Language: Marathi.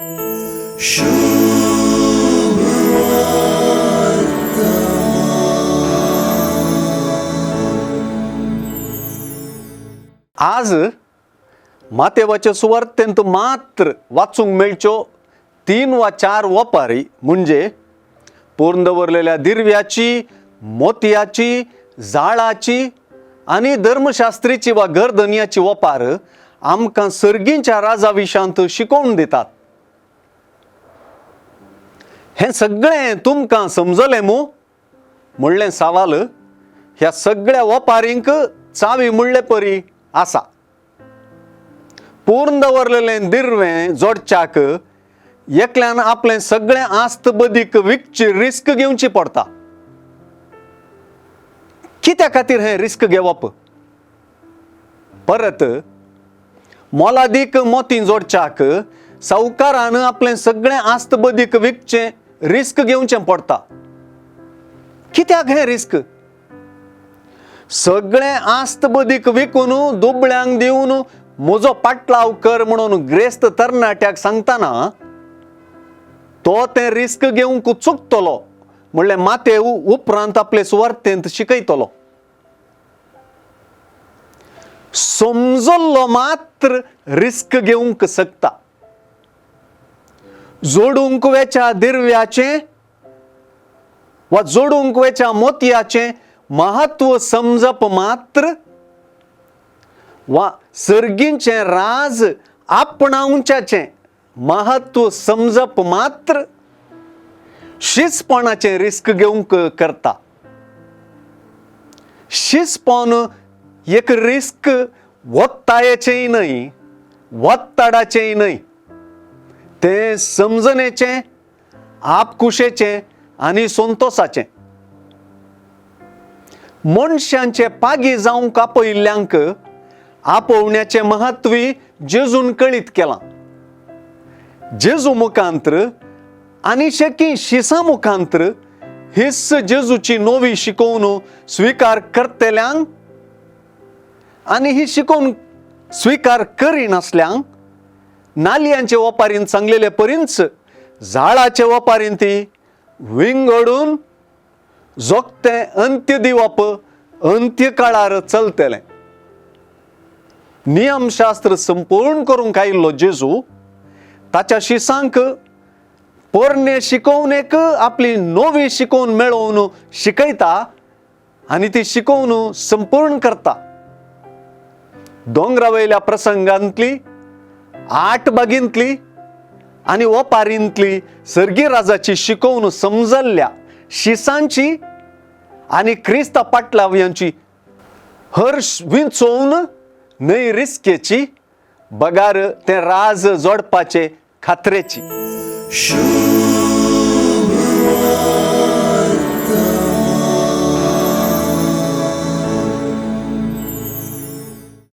आज मातेवाचे सुवार्तेंत मात्र वाचूंक मेळच्यो 3 वा 4 वपारी म्हणजे पूर्ण दवरलेल्या दिरव्याची, मोतयाची, जाळाची आणि धर्मशास्त्रीची वा गर्दनियाची वपार आमकां सर्गींच्या राजा विशांत शिकोवन दितात. हे सगळें तुमकां समजलें मू म्हणलें सवाल ह्या सगळ्या वपारींक चावी म्हणले परी आसा. पूर्ण दवरलेलें दिरवें जोडच्याक एकल्यान आपलें सगळें आस्त बदीक विकची रिस्क घेवची पडटा. कित्या खातीर हें रिस्क घेवप? परत मोलादीक मोती जोडच्याक सावकारान आपलें सगळें आस्त बदीक विकचें रिस्क घेवचें पडटा. कित्याक हें रिस्क? सगळें आस्त बदीक विकून दुबळ्यांक दिवन म्हजो पाटलाव कर म्हणून ग्रेस्त तरणाट्याक सांगतना तो तें रिस्क घेवंक चुकतलो म्हणलें मातेव उपरांत आपले सुवार्तेंत शिकयतलो. समजल्लो मात्र रिस्क घेवंक शकता. जोडूंक वेच्या दिरव्याचें वा जोडूंक वेच्या मोतयाचें महत्व समजप मात्र वा सर्गींचें राज आपणावच्याचें महत्व समजप मात्र शिसपणाचें रिस्क घेवंक करता. शिसपण एक रिस्क वत्तायेचेंय न्हय, वत्ताडाचेंय न्हय. तें समजणेचें, आपकुशेचें आनी संतोषाचें. मनशांचे पागी जावंक आपयिल्ल्यांक आपोवण्याचें महत्वी जेजून कळीत केलां. जेजू मुखांत्र आनी शेकी शिसां मुखांत्र हिस्स जेजूची नवी शिकवण स्वीकार करतल्यांक आनी ही शिकवण स्वीकार करिनासल्यांक नालयांचे वपारीन सांगलेले परींच जाळाचे वपारीन ती विंगडून जोगतें अंत्य दिवप अंत्य काळार चलतलें. नियमशास्त्र संपूर्ण करूंक आयिल्लो जेजू ताच्या शिसांक पोरणे शिकवणेक आपली नवी शिकवण मेळोवन शिकयता आनी ती शिकवण संपूर्ण करता. दोंगरावयल्या प्रसंगांतली, 8 बागींतली आनी वपारींतली सर्गी राजाची शिकवण समजल्ल्या शिसांची आनी क्रिस्ता पाटलाव्यांची हर्ष विंचोवन न्हय रिस्केची बगार तें राज जोडपाचे खात्रेची.